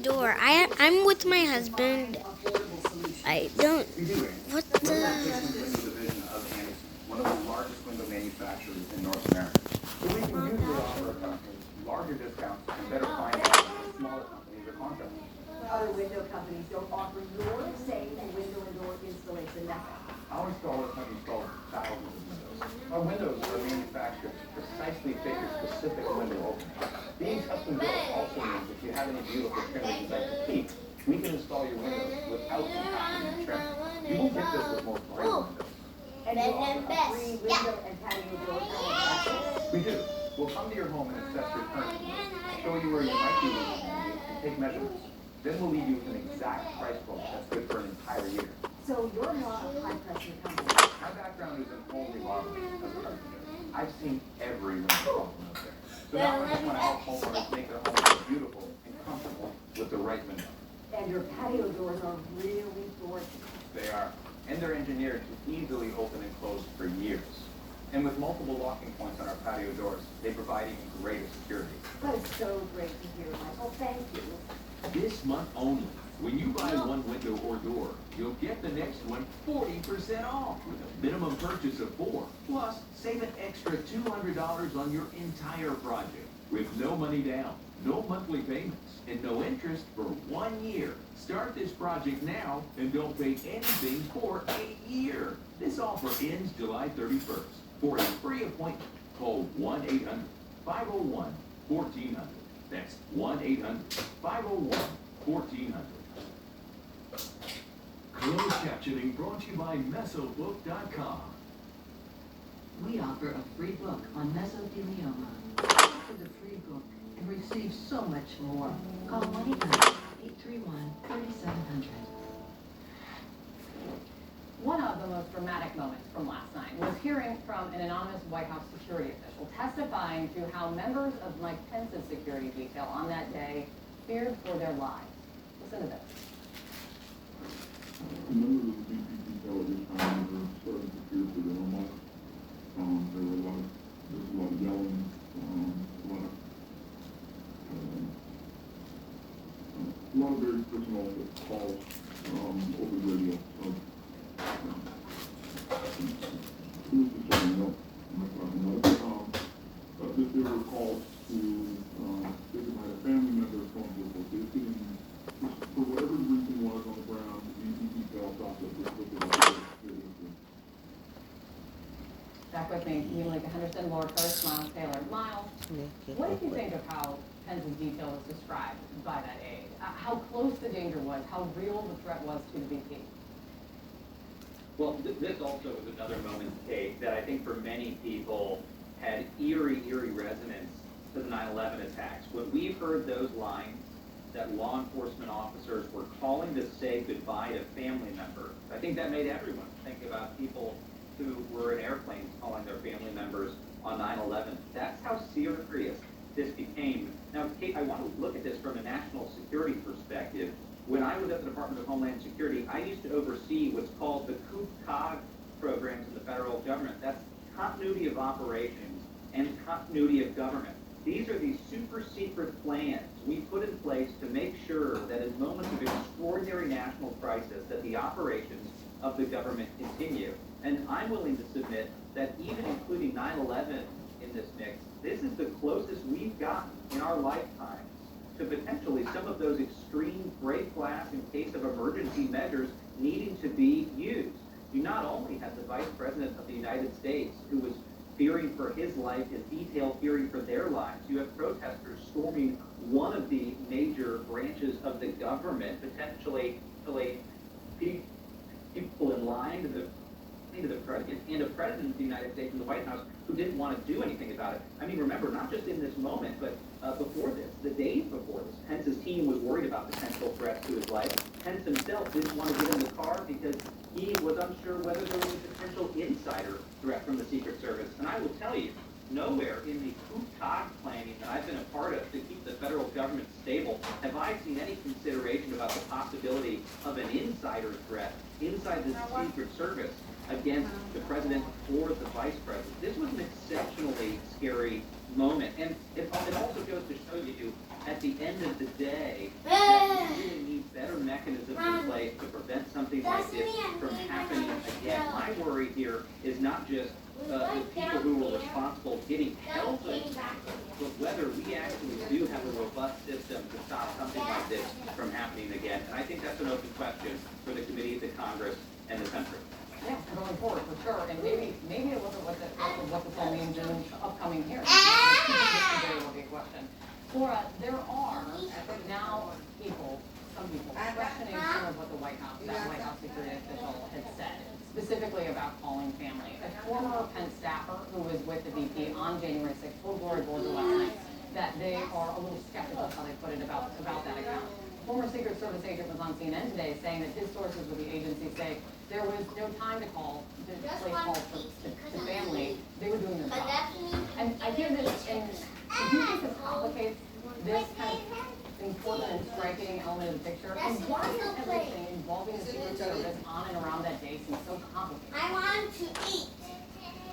door. I'm with my husband. I don't. What the? Window division of Anderson, one of the largest window manufacturers in North America. So we can usually offer our customers larger discounts and better financing than smaller companies or contractors. Other window companies don't offer your same window and door installation method. Our installers have installed thousands of windows. Our windows are manufactured to precisely fit your specific window opening. Being custom built also means if you have any beautiful trim that you'd like to keep, we can install your windows without impacting the trim. You won't get this with most brand windows. And you offer a free window and patio door panel. We do. We'll come to your home and assess your current needs, show you where you might be losing energy, and take measurements. Then we'll leave you with an exact price quote that's good for an entire year. So you're not a high-pressure company. My background is in home remodeling as a carpenter. I've seen every window problem out there. So now I just want to help homeowners make their homes look beautiful and comfortable with the right window. And your patio doors are really gorgeous. They are. And they're engineered to easily open and close for years. And with multiple locking points on our patio doors, they provide even greater security. That is so great to hear, Michael. Thank you. This month only, when you buy one window or door, you'll get the next one 40% off with a minimum purchase of 4. Plus, save an extra $200 on your entire project with no money down, no monthly payments, and no interest for 1 year. Start this project now and don't pay anything for a year. This offer ends July 31st. For a free appointment, call 1-800-501-1400. That's 1-800-501-1400. Closed captioning brought to you by Mesobook.com. We offer a free book on mesothelioma. Offer the free book and receive so much more. Call 1-800-831-3700. One of the most dramatic moments from last night was hearing from an anonymous White House security official testifying to how members of Mike Pence's security detail on that day feared for their lives. Listen to this. Members of the BP detail at this time were starting to fear for their own life. There was a lot of yelling, a lot of very personal calls over the radio. So, there were calls to visit my family members, so on and so forth. They didn't, for whatever the reason was on the ground, the BP detail thought that this was Back with me, Yulika Henderson, Laura First, Miles Taylor. Miles, what did you think of how Pence's detail was described by that aide? How close the danger was, how real the threat was to the VP? Well, this also was another moment, Kate, that I think for many people had eerie resonance to the 9/11 attacks. When we heard those lines that law enforcement officers were calling to say goodbye to family members, I think that made everyone think about people who were in airplanes calling their family members on 9/11. That's how serious this became. Now, Kate, I want to look at this from a national security perspective. When I was at the Department of Homeland Security, I used to oversee what's called the COOP-COG programs in the federal government. That's continuity of operations and continuity of government. These are these super secret plans we put in place to make sure that in moments of extraordinary national crisis that the operations of the government continue. And I'm willing to submit that even including 9/11 in this mix, this is the closest we've gotten in our lifetimes to potentially some of those extreme break glass in case of emergency measures needing to be used. You not only had the Vice President of the United States who was fearing for his life, his detail fearing for their lives. You have protesters storming one of the major branches of the government, potentially people in line to the president and a president of the United States in the White House who didn't want to do anything about it. I mean, remember, not just in this moment, but before this, the days before this, Pence's team was worried about potential threats to his life. Pence himself didn't want to get in the car because he was unsure whether there was a potential insider threat from the Secret Service. And I will tell you, nowhere in the COOP-COG planning that I've been a part of to keep the federal government stable have I seen any consideration about the possibility of an insider threat inside the Secret Service against the president or the vice president. This was an exceptionally scary moment. And it also goes to show you, at the end of the day, that like this from happening again. My worry here is not just the people who were responsible getting held to account, but whether we actually do have a robust system to stop something like this from happening again. And I think that's an open question for the committee, the Congress, and the country. Yeah, going forward, for sure, and maybe it wasn't what this all means in upcoming hearings. This today will be a question. Laura, there are now some people questioning some of what the White House security official had said, specifically about calling family. A former Pence staffer who was with the VP on January 6th told Gloria Boulder last night that they are a little skeptical, how they put it, about that account. Former Secret Service agent was on CNN today saying that his sources with the agency say there was no time to call, to place calls to family. They were doing their job. And I hear this, and do you think this complicates this kind of important and striking element of the picture? And why does everything involving the Secret Service on and around that day seem so complicated? I want to eat.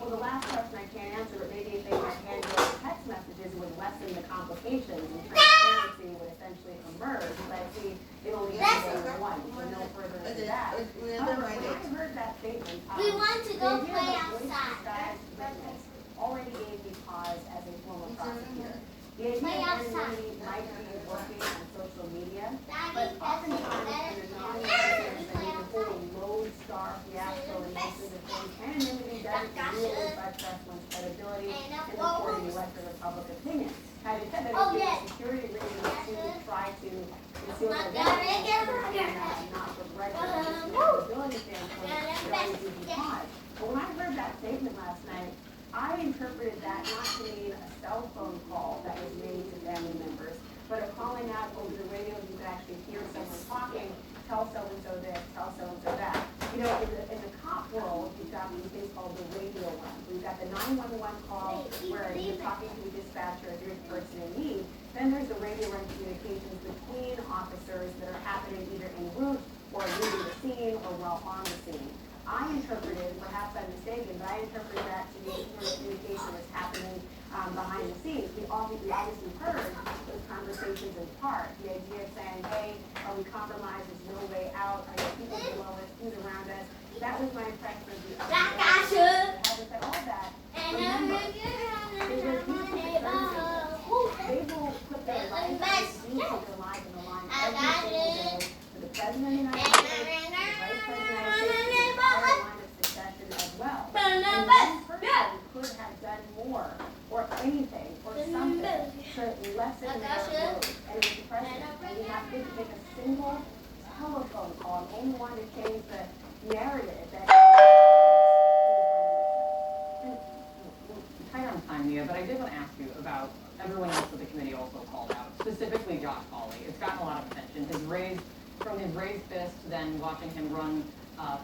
Well, the last question I can't answer, but maybe if they might hand you text messages would lessen the complications and transparency would essentially emerge. But see, it only has to go one, so no further into that. However, when I heard that statement, We want to go the idea play that Voice outside. Disguised Witness already gave me pause as a former prosecutor. The idea Play that outside. anybody might be working on social media, Daddy, but that's oftentimes better. in the non-experience, I mean, the whole lodestar fiasco and most of the things, anonymity doesn't really buttress one's credibility in reporting electorate of public opinion. Having said that, Oh, if yes. the security reasons to try to conceal Not the gonna evidence, get not with record, just from a credibility standpoint, it always gives you pause. But when I heard that statement last night, I interpreted that not to mean a cell phone call that was made to family members, but a calling out over the radio. You could actually hear someone talking, tell so-and-so this, tell so-and-so that. You know, in the cop world, you've got these things called the radio run. We've got the 911 call where you're talking to a dispatcher if you're a person in need. Then there's the radio run communications between officers that are happening either en route or leaving the scene or while on the scene. I interpreted, perhaps I'm mistaken, but I interpreted that to mean communication was happening behind the scenes. We obviously heard those conversations in part. The idea of saying, hey, are we compromised? There's no way out. Are there people below us? Who's around us? That was my impression of the having said all that, remember, they will put their lives, they do put their lives on the line every single day for the President of the United States, the Vice President of the United States, and the entire line of succession as well. And one person could have done more, or anything, or something, to lessen their load. And it was the President. And he didn't make a single telephone call, and only wanted to change the narrative that Tight on time, Mia, but I did want to ask you about everyone else that the committee also called out, specifically Josh Hawley. It's gotten a lot of attention. From his raised fist to then watching him run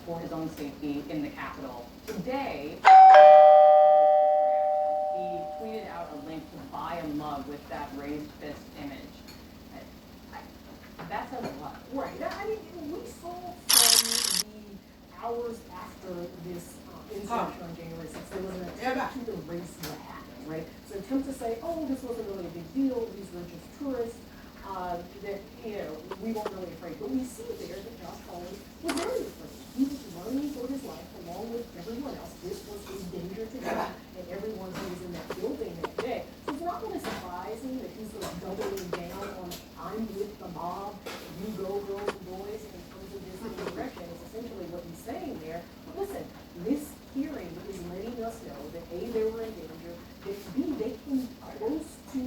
for his own safety in the Capitol. Today, he tweeted out a link to buy a mug with that raised fist image. That says a lot. Right. I mean, we saw from the hours after this insurrection on January 6th, there was an attempt to erase what happened, right? So an attempt to say, oh, this wasn't really a big deal, these were just tourists, that, you know, we weren't really afraid. But we see there that Josh Hawley was very afraid. He was running for his life along with everyone else. This was a danger to him and everyone who was in that building that day. So it's not really surprising that he's sort of doubling down on I'm with the mob, you go girls and boys in terms of this insurrection. It's essentially what he's saying there. But listen, this hearing is letting us know that A, they were in danger, that B, they came close to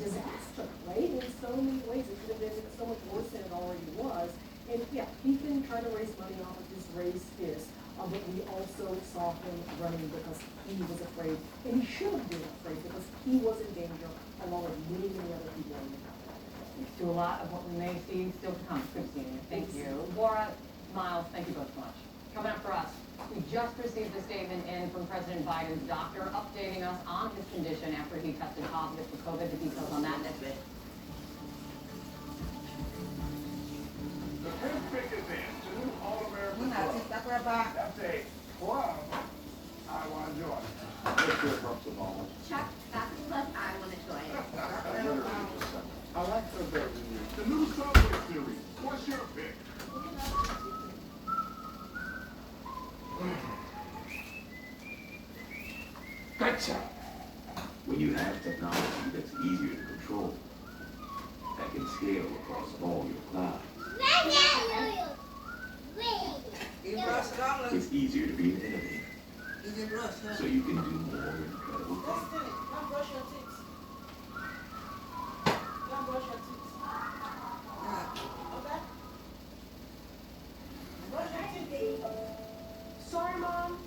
disaster, right? In so many ways, it could have been so much worse than it already was. And yeah, he can try to raise money off of his raised fist, but we also saw him running because he was afraid, and he should have been afraid because he was in danger along with many, many other people in the country. To a lot of what we may see still to come. Good seeing you. Thank you. Laura, Miles, thank you both so much. Coming up for us, we just received a statement in from President Biden's doctor updating us on his condition after he tested positive for COVID. The details on that next bit. The Prince Pick is in to new All-American Club. That's a club I want to join. Let's hear from Simone. Chuck, that's the club I want to join. I like the new Subway series. What's your pick? have technology that's easier to control, that can scale across all your clouds. It's easier to be an innovator, so you can do more incredible things. Sorry, Mom.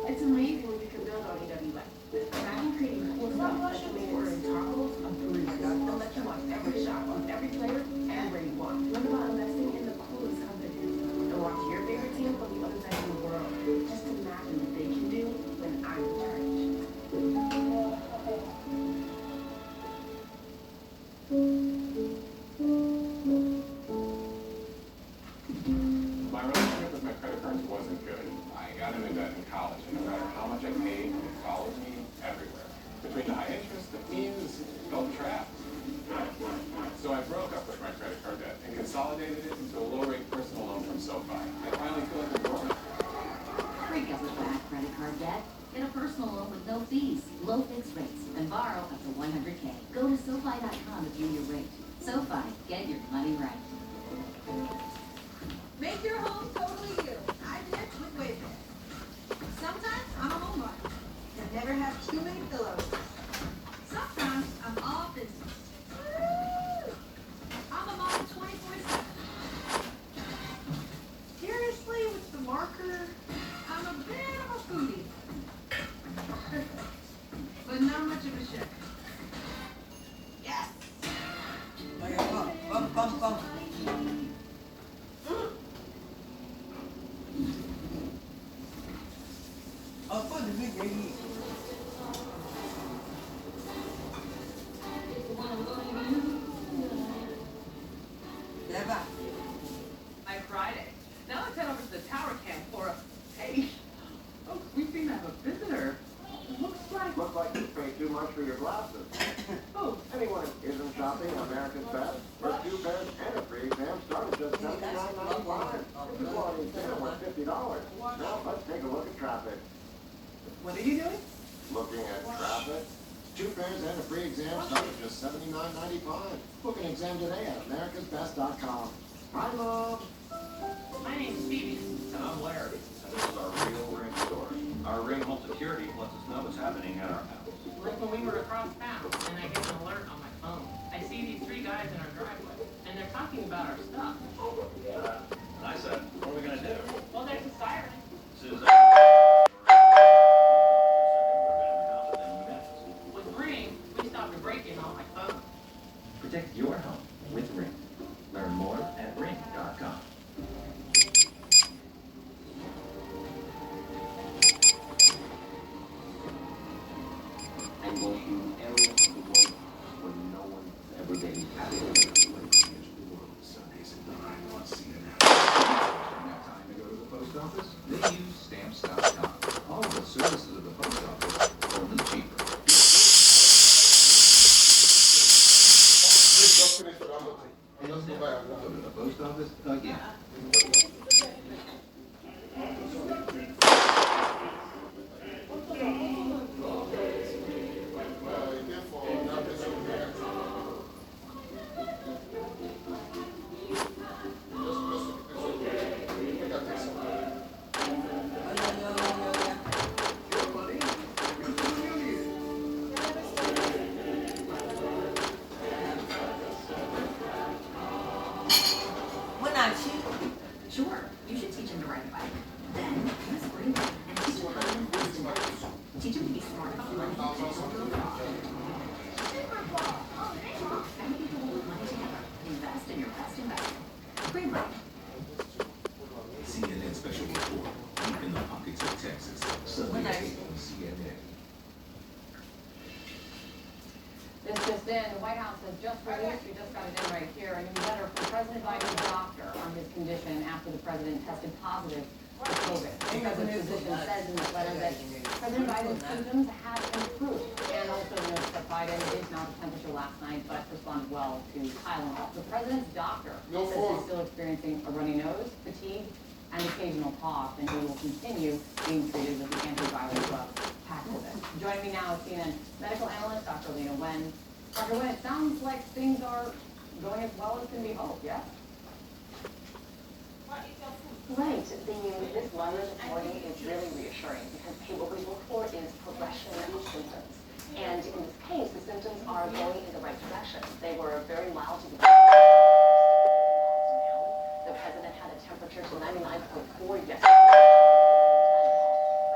It's amazing what you can build on AWS. Imagine creating cool stuff like you made ordering tacos a breeze. They'll let you watch every shot on every player and where you want. Learn about investing in the coolest companies and watch your favorite team from the other side of the world. Just imagine what they can do when I'm in charge. My relationship with my credit cards wasn't good. I got into debt in college, and no matter how much I paid, it followed me everywhere. Between the high interest, the fees, it felt trapped. So I broke up with my credit card debt and consolidated it into a low-rate personal loan from SoFi. I finally feel like I'm growing. Break up with bad credit card debt. Get a personal loan with no fees, low fixed rates, and borrow up to $100K. Go to SoFi.com to view your rate. SoFi, get your money right. Make your home totally you. I did with Wayfair. Sometimes I'm a homebody and never have too many pillows. Sometimes I'm all business. Woo! I'm a mom 24/7. Seriously, with the marker, I'm a bit of a foodie. But not much of a chef. Yes! By Friday. Now let's head over to the tower camp for a... Hey, oh, we seem to have a visitor. Looks like you paid too much for your glasses. Oh, Anyone who isn't shopping America's Best, for 2 pairs and a free exam start at just $79.95. If you bought an exam worth $50. Now let's take a look at traffic. what are you doing? Looking at traffic. 2 pairs and a free exam start at just $79.95. Book an exam today at americasbest.com. Hi, Mom. My name's Phoebe. And I'm Larry, and this is our real ring store. Our ring home security lets us know what's happening at our house. Like when we were across town, and I get an alert on my phone. I see these 3 guys in our driveway, and they're talking about our stuff. And I said, what are we gonna do? Well, there's a siren. Susan. With Ring, we stopped a break-in on my phone. Protect your home with Ring. Learn more at ring.com. I'm going to areas of the world where no one's ever been happier. Sundays at 9 on CNN. Got time to go to the post office? They use stamps.com. All of the services of the post office, only cheaper. Go to the post office again. Sure, you should teach him to ride a bike. Then, use Green Light and teach him how to invest in bikes. Teach him to be smart about money and also go abroad. Many people will put money together. Invest in your best investment. Green Light. CNN special report. Deep in the pockets of Texas. Sunday on CNN. This just in, the White House has just released, we just got it in right here, a new letter from President Biden's doctor on his condition after the president tested positive for COVID. The president's physician says in the letter that President Biden's symptoms have improved, and also notes that Biden did not have temperature last night, but responded well to Tylenol. The president's doctor says he's still experiencing a runny nose, fatigue, and occasional cough, and he will continue being treated with the antiviral drug Paxlovid. Joining me now is CNN medical analyst Dr. Lena Wen. Dr. Wen, it sounds like things are going as well as can be hoped, yes? Right. This letter this morning is really reassuring because what we look for is progression of symptoms. And in this case, the symptoms are going in the right direction. They were very mild to begin with. The president had a temperature to 99.4 yesterday.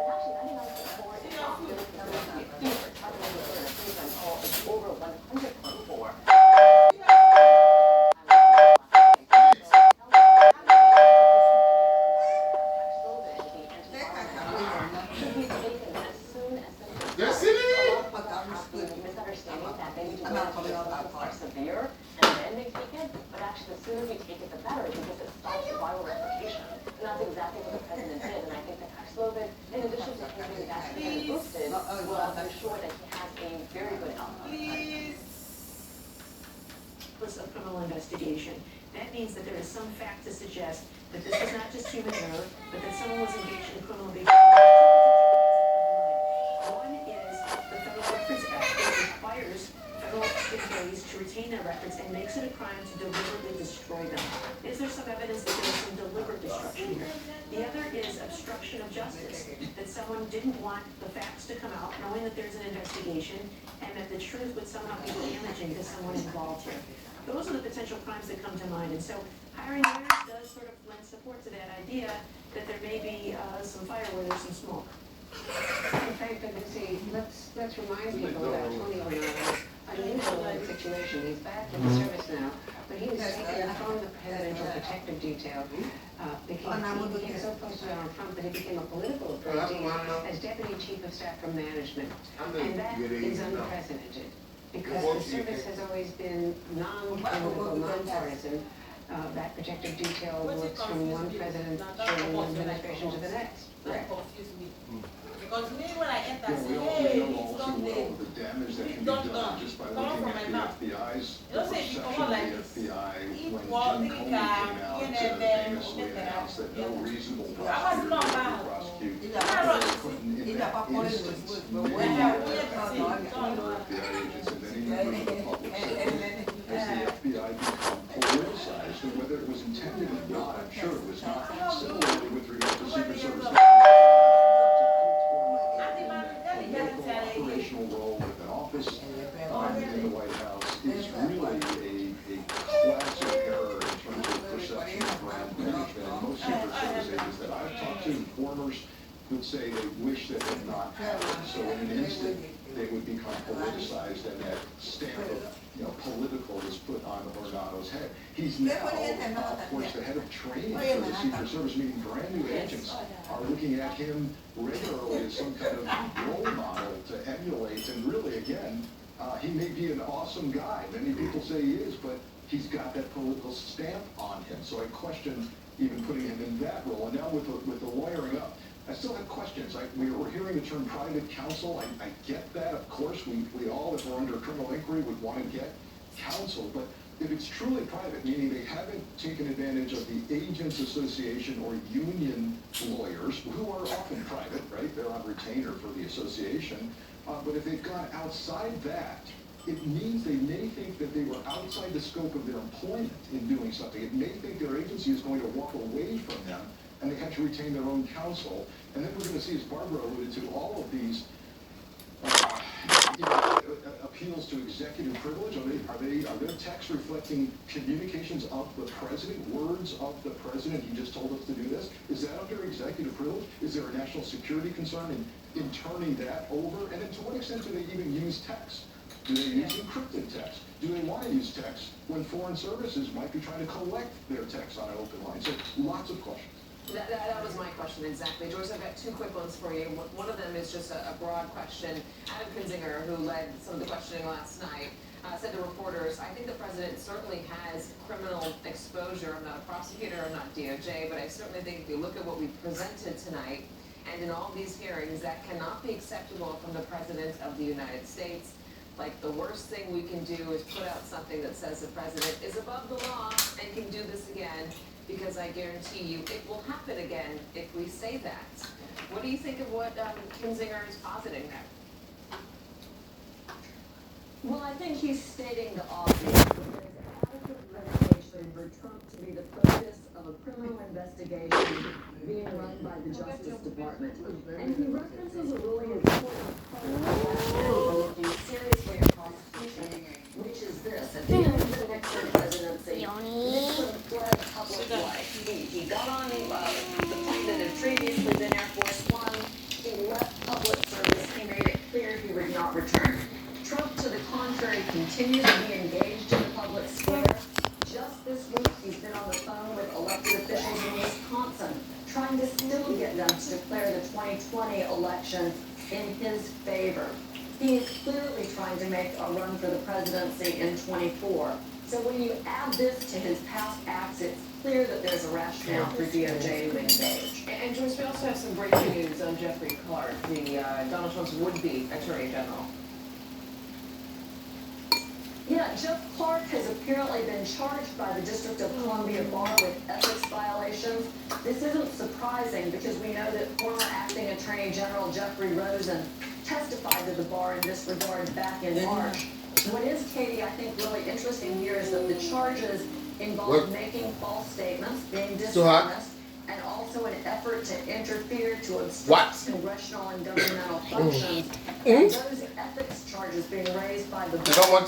But actually, 99.4 is not really something to be a fever. It's hard to remember a fever until it's over 100.4. Severe, and then they take it, but actually the sooner you take it, the better, because it stops the viral replication. And that's exactly what the president did, and I think that Paxlovid, in addition to him being vaccinated and boosted, will ensure that he has a very good outcome. A criminal investigation. That means that there is some fact to suggest that this is not just human error, but that someone was engaged in criminal behavior. One is the Federal Records Act, which requires federal employees to retain their records and makes it a crime to deliberately destroy them. Is there some evidence that there was some deliberate destruction here? The other is obstruction of justice, that someone didn't want the facts to come out, knowing that there's an investigation, and that the truth would somehow be damaging to someone involved here. Those are the potential crimes that come to mind, and so hiring lawyers does sort of lend support to that idea that there may be some fire where there's some smoke. In fact, let's remind people that Tony Ornado's unusual situation. He's back in the service now, but he was taken from the presidential protective detail. He became so close to Donald Trump that he became a political appointee as deputy chief of staff for management, and that is unprecedented because the service has always been non-political, non-partisan. That protective detail works from one presidential administration to the next. Right. Because me, when I enter, I say, We hey, know it's also done there. the damage that It's can be done done done. just by Come on looking from at my the mouth. FBI's You don't say if you perception come of on like the this. FBI Eat when one, Jim drink Comey a, came out and to then famously get announce that no reasonable I was prosecutor not would bad. prosecute If I run Hillary Clinton in that instance. Many When I former went to see FBI agents and many members of the public said, as the FBI become politicized, and whether it was intended or not, I'm sure it was not. Similarly, with regard to Secret Service, operational role with an office in the White House is really a classic error in terms of perception of brand management. And most Secret Service agents that I've talked to, informers, would say they wish that had not happened. So in an instant, they would become politicized, and that stamp of political is put on Ornado's head. He's now, of course, the head of training for the Secret Service, meaning brand new agents are looking at him regularly as some kind of role model to emulate. And really, again, he may be an awesome guy. Many people say he is, but he's got that political stamp on him. So I question even putting him in that role. And now with the lawyering up, I still have questions. We were hearing the term private counsel. I get that. Of course, we all, if we're under criminal inquiry, would want to get counsel. But if it's truly private, meaning they haven't taken advantage of the Agents Association or union lawyers, who are often private, right? They're on retainer for the association. But if they've gone outside that, it means they may think that they were outside the scope of their employment in doing something. It may think their agency is going to walk away from them, and they have to retain their own counsel. And then we're going to see, as Barbara alluded to, all of these appeals to executive privilege. Are there texts reflecting communications of the president, words of the president? He just told us to do this. Is that under executive privilege? Is there a national security concern in turning that over? And then to what extent do they even use text? Do they use encrypted text? Do they want to use text when foreign services might be trying to collect their text on an open line? So lots of questions. That was my question, exactly. Joyce, I've got two quick ones for you. One of them is just a broad question. Adam Kinzinger, who led some of the questioning last night, said to reporters, I think the president certainly has criminal exposure. I'm not a prosecutor, I'm not DOJ, but I certainly think if you look at what we presented tonight, and in all these hearings, that cannot be acceptable from the President of the United States. Like, the worst thing we can do is put out something that says the president is above the law and can do this again. because I guarantee you it will happen again if we say that. What do you think of what Kinzinger is positing there? Well, I think he's stating the obvious. There's adequate reputation for Trump to be the focus of a criminal investigation being run by the Justice Department. And he references a really important part of that, looking seriously at prosecution, which is this. At the end of the Nixon presidency, Nixon fled public life. He got on the plane that had previously been Air Force One. He left public service. He made it clear he would not return. Trump, to the contrary, continues to be engaged in the public square. Just this week, he's been on the phone with elected officials in Wisconsin, trying to still get them to declare the 2020 election in his favor. He is clearly trying to make a run for the presidency in 24. So when you add this to his past acts, it's clear that there's a rationale for DOJ to engage. And Joyce, we also have some breaking news on Jeffrey Clark, the Donald Trump's would-be Attorney General. Yeah, Jeff Clark has apparently been charged by the District of Columbia Bar with ethics violations. This isn't surprising because we know that former acting Attorney General Jeffrey Rosen testified to the bar in this regard back in March. What is, Katie, I think really interesting here is that the charges involve making false statements, being dishonest, and also an effort to interfere to obstruct congressional and governmental functions. And those ethics charges being raised by the board are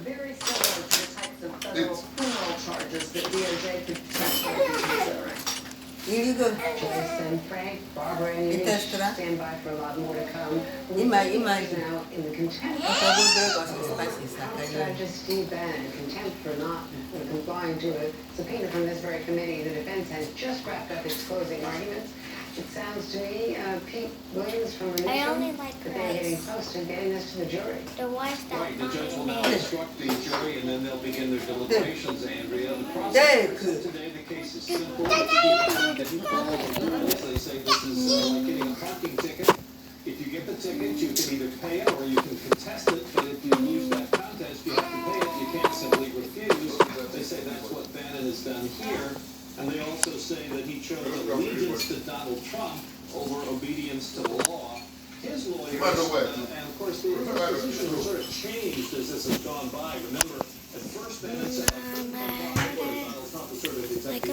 very similar to the types of federal criminal charges that DOJ could potentially be considering. Joyce and Frank, Barbara and you stand by for a lot more to come. Now in the contempt Judge Steve Bannon, contempt for not complying to a subpoena from this very committee. The defense has just wrapped up its closing arguments. It sounds to me, Pete Williams from the only like that they're getting close to getting this to the jury. The wife that Right, the judge will now instruct the jury and then they'll begin their deliberations, Andrea. The process today, the case is simple. If you follow the rules, they say this is like getting a parking ticket. If you get the ticket, you can either pay it or you can contest it, but if you lose that contest, you have to pay it. You can't simply refuse. They say that's what Bannon has done here. And they also say that he chose allegiance to Donald Trump over obedience to the law. His lawyers, and of course, the position was sort of changed as this has gone by. Remember, at first Bannon said, Donald Trump was sort of executive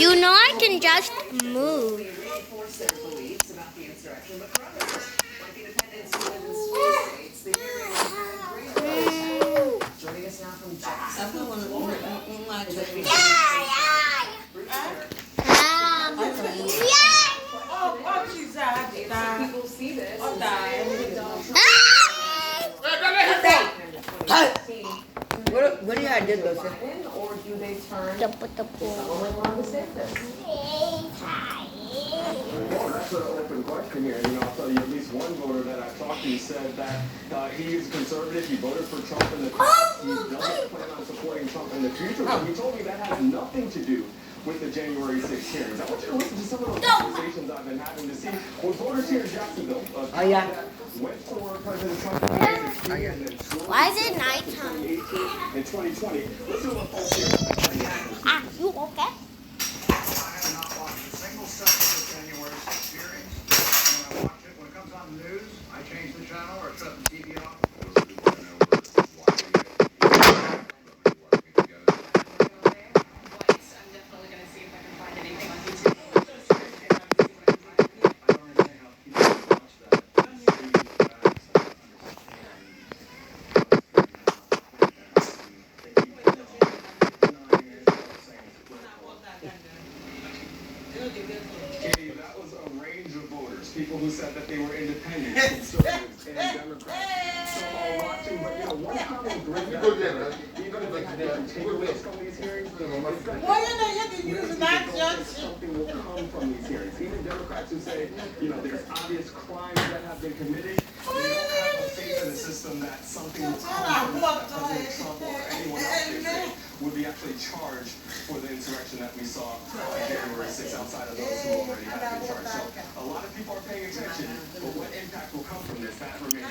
You know I can just move. Reinforce their beliefs about the insurrection, but for others, like independents who live in swing states, the hearing had great impact. Joining us now from Jackson. People see this. What do you do, though, sir? Or do they turn to someone like Ron DeSantis? Well, that's an open question here. You know, I'll tell you, at least one voter that I talked to said that he is conservative. He voted for Trump in the past. He doesn't plan on supporting Trump in the future. But he told me that has nothing to do with the January 6th hearings. I want you to listen to some of those conversations I've been having to see what voters here in Jacksonville went for President Trump. Why is it nighttime? In 2020. Listen to what folks here. You okay? I have not watched a single second of January 6th hearings. When I watch it, when it comes on the news, I change the channel or shut the TV off. said that they were independent, conservatives, and Democrats. So a lot too, but you know, one common thread that even if they had different takeaways from these hearings, it's gonna something will come from these hearings. Even Democrats who say, you know, there's obvious crimes that have been committed, they don't have a faith in the system that something will come from that President Trump or anyone else they say would be actually charged for the insurrection that we saw on January 6th outside of those who already have been charged. So a lot of people are paying attention, but what impact will come from this, that remains.